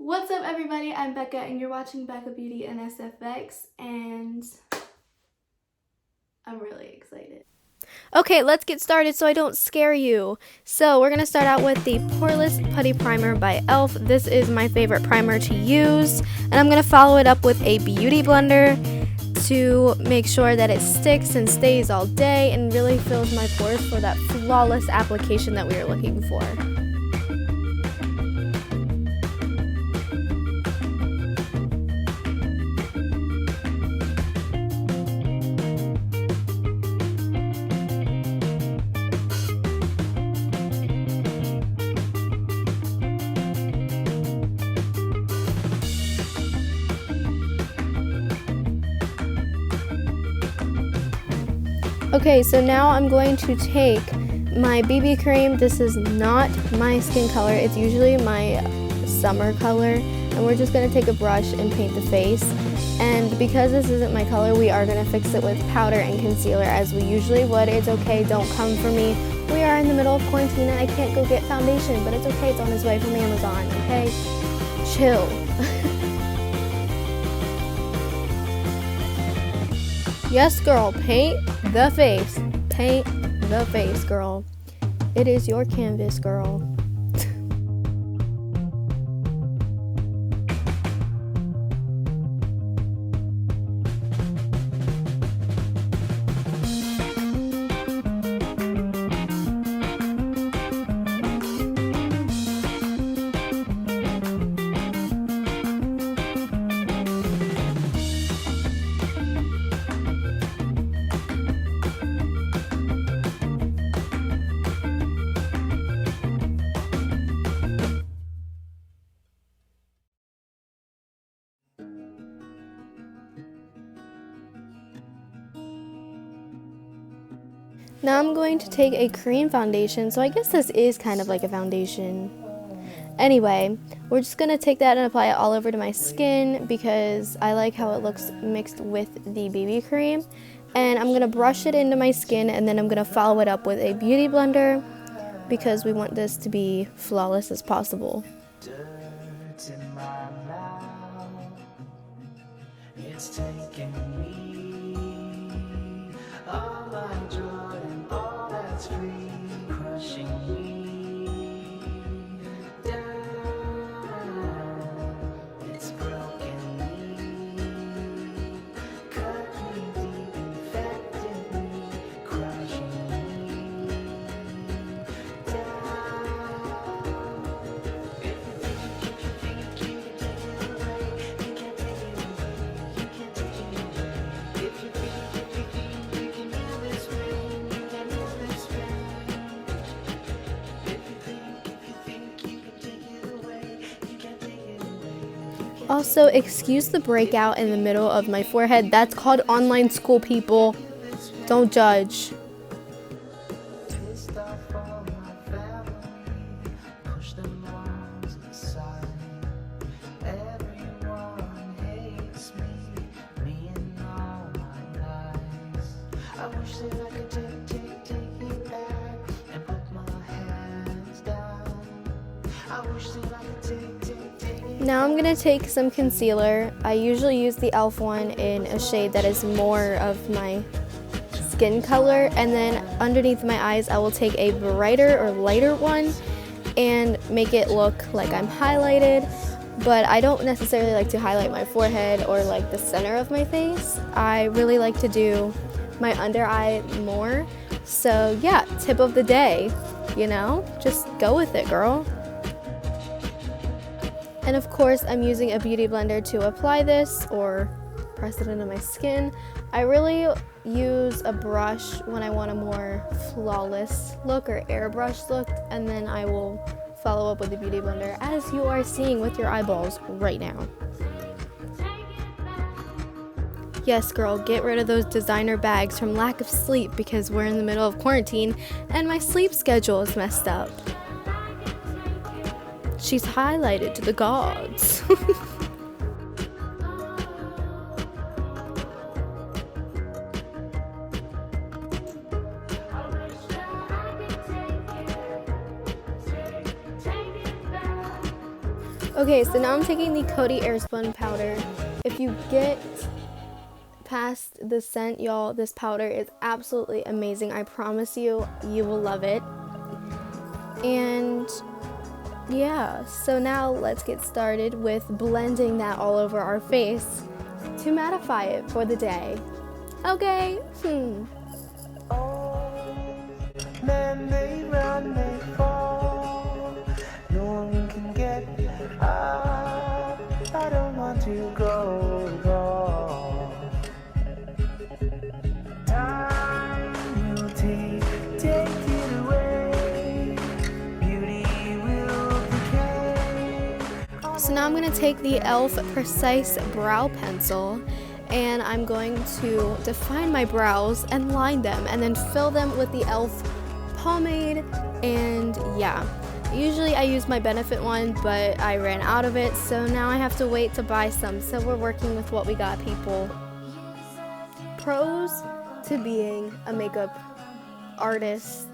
What's up, everybody? I'm Becca and you're watching Becca Beauty and SFX, and I'm really excited. Okay, let's get started so I don't scare you. So we're going to start out with the Poreless Putty Primer by e.l.f. This is my favorite primer to use, and I'm going to follow it up with a beauty blender to make sure that it sticks and stays all day and really fills my pores for that flawless application that we are looking for. Okay, so now I'm going to take my BB cream. This is not my skin color, it's usually my summer color, and we're just going to take a brush and paint the face. And because this isn't my color, we are going to fix it with powder and concealer as we usually would. It's okay, don't come for me. We are in the middle of quarantine and I can't go get foundation, but it's okay, it's on its way from Amazon, okay? Chill. Yes, girl, paint the face. Paint the face, girl. It is your canvas, girl. Now I'm going to take a cream foundation, so I guess this is kind of like a foundation. Anyway, we're just going to take that and apply it all over to my skin because I like how it looks mixed with the BB cream. And I'm going to brush it into my skin, and then I'm going to follow it up with a beauty blender because we want this to be flawless as possible. Dirt in my mouth, it's taking me, all my joy and all that's free, crushing me down, it's broken me, cut me deep, infected me, crushing me down. Also, excuse the breakout in the middle of my forehead. That's called online school, people. Don't judge. Pissed off all my family, push them all to the side. Everyone hates me and all my lies. I wish that I could take it back and put my hands down. I wish that I could take it. Now I'm going to take some concealer. I usually use the e.l.f. one in a shade that is more of my skin color, and then underneath my eyes I will take a brighter or lighter one and make it look like I'm highlighted, but I don't necessarily like to highlight my forehead or like the center of my face. I really like to do my under eye more. So yeah, tip of the day, you know, just go with it, girl. And of course, I'm using a beauty blender to apply this or press it into my skin. I really use a brush when I want a more flawless look or airbrush look, and then I will follow up with the beauty blender as you are seeing with your eyeballs right now. Yes, girl, get rid of those designer bags from lack of sleep because we're in the middle of quarantine and my sleep schedule is messed up. She's highlighted to the gods. Okay, so now I'm taking the Coty Airspun powder. If you get past the scent, y'all, this powder is absolutely amazing. I promise you, you will love it. And yeah, so now let's get started with blending that all over our face to mattify it for the day. Okay? Men, they run, they fall. No one can get up. I don't want to go wrong. Time will take it away. Beauty will decay. So now I'm going to take the e.l.f. Precise Brow Pencil and I'm going to define my brows and line them and then fill them with the e.l.f. pomade. And yeah, usually I use my Benefit one, but I ran out of it, so now I have to wait to buy some. So we're working with what we got, people. Pros to being a makeup artist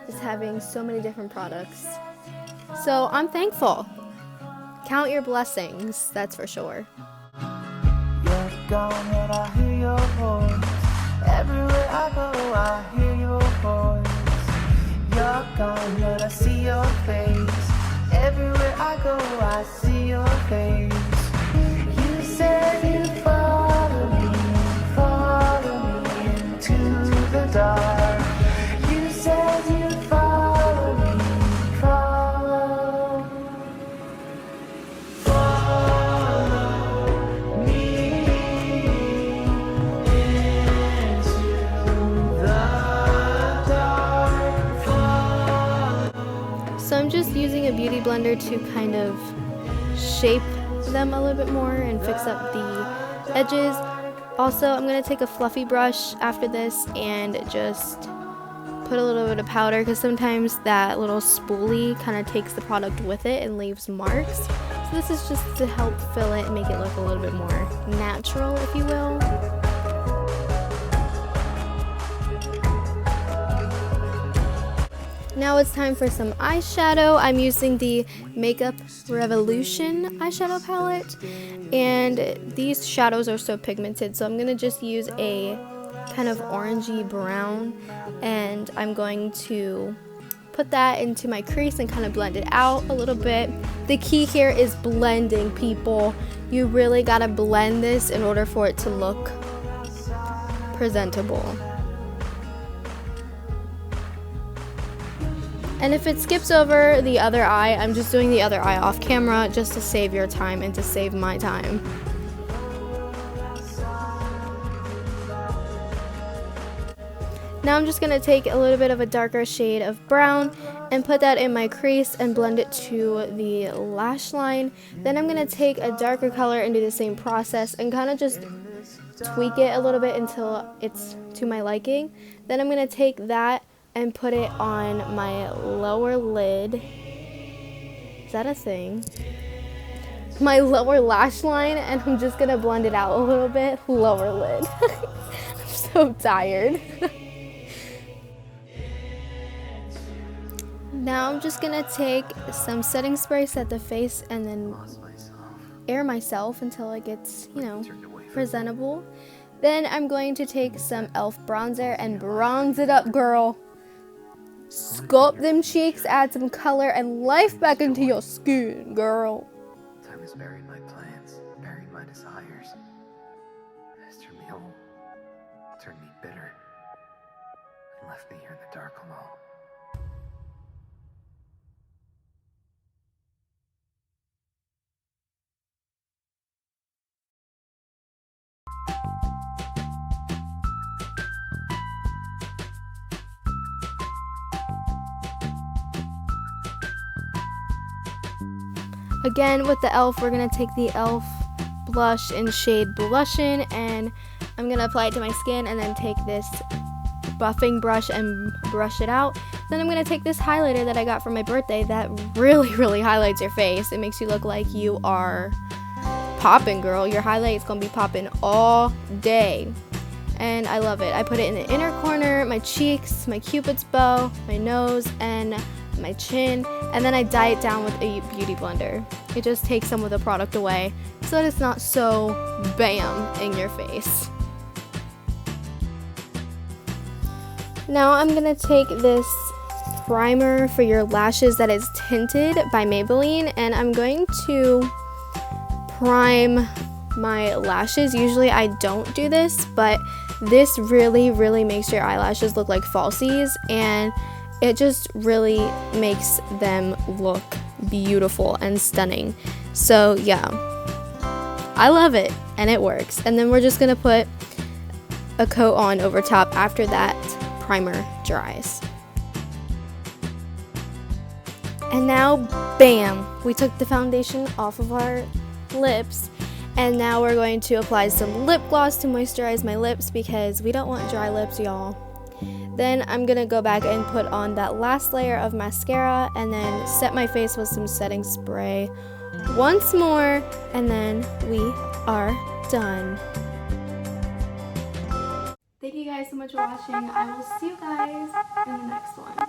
is having so many different products. So I'm thankful. Count your blessings, that's for sure. You're gone and I hear your voice. Everywhere I go, I hear your voice. You're gone and I see your face. Everywhere I go, I see your face. You said you'd follow me into the dark. You said you'd follow me, follow me into the dark. So I'm just using a beauty blender to kind of shape them a little bit more and fix up the edges. Also, I'm going to take a fluffy brush after this and just put a little bit of powder because sometimes that little spoolie kind of takes the product with it and leaves marks. So this is just to help fill it and make it look a little bit more natural, if you will. Now it's time for some eyeshadow. I'm using the Makeup Revolution eyeshadow palette, and these shadows are so pigmented, so I'm going to just use a kind of orangey brown, and I'm going to put that into my crease and kind of blend it out a little bit. The key here is blending, people. You really got to blend this in order for it to look presentable. And if it skips over the other eye, I'm just doing the other eye off camera just to save your time and to save my time. Now I'm just going to take a little bit of a darker shade of brown and put that in my crease and blend it to the lash line. Then I'm going to take a darker color and do the same process and kind of just tweak it a little bit until it's to my liking. Then I'm going to take that and put it on my lower lid. Is that a thing? My lower lash line, and I'm just gonna blend it out a little bit. Lower lid. I'm so tired. Now I'm just gonna take some setting spray, set the face, and then air myself until it gets, you know, presentable. Then I'm going to take some e.l.f. bronzer and bronze it up, girl. Sculpt them cheeks, add some color and life back into your skin, girl. Time has buried my plans, buried my desires. Has turned me old, turned me bitter, and left me here in the dark alone. Again, with the e.l.f., we're going to take the e.l.f. blush in shade Blushin', and I'm going to apply it to my skin and then take this buffing brush and brush it out. Then I'm going to take this highlighter that I got for my birthday that really, really highlights your face. It makes you look like you are popping, girl. Your highlight is going to be popping all day. And I love it. I put it in the inner corner, my cheeks, my cupid's bow, my nose, and my chin, and then I dye it down with a beauty blender. It just takes some of the product away so that it's not so bam in your face. Now I'm gonna take this primer for your lashes that is tinted by Maybelline, and I'm going to prime my lashes. Usually I don't do this, but this really makes your eyelashes look like falsies, and it just really makes them look beautiful and stunning. So yeah, I love it and it works. And then we're just gonna put a coat on over top after that primer dries. And now, bam, we took the foundation off of our lips, and now we're going to apply some lip gloss to moisturize my lips because we don't want dry lips, y'all. Then I'm gonna go back and put on that last layer of mascara and then set my face with some setting spray once more, and then we are done. Thank you guys so much for watching. I will see you guys in the next one.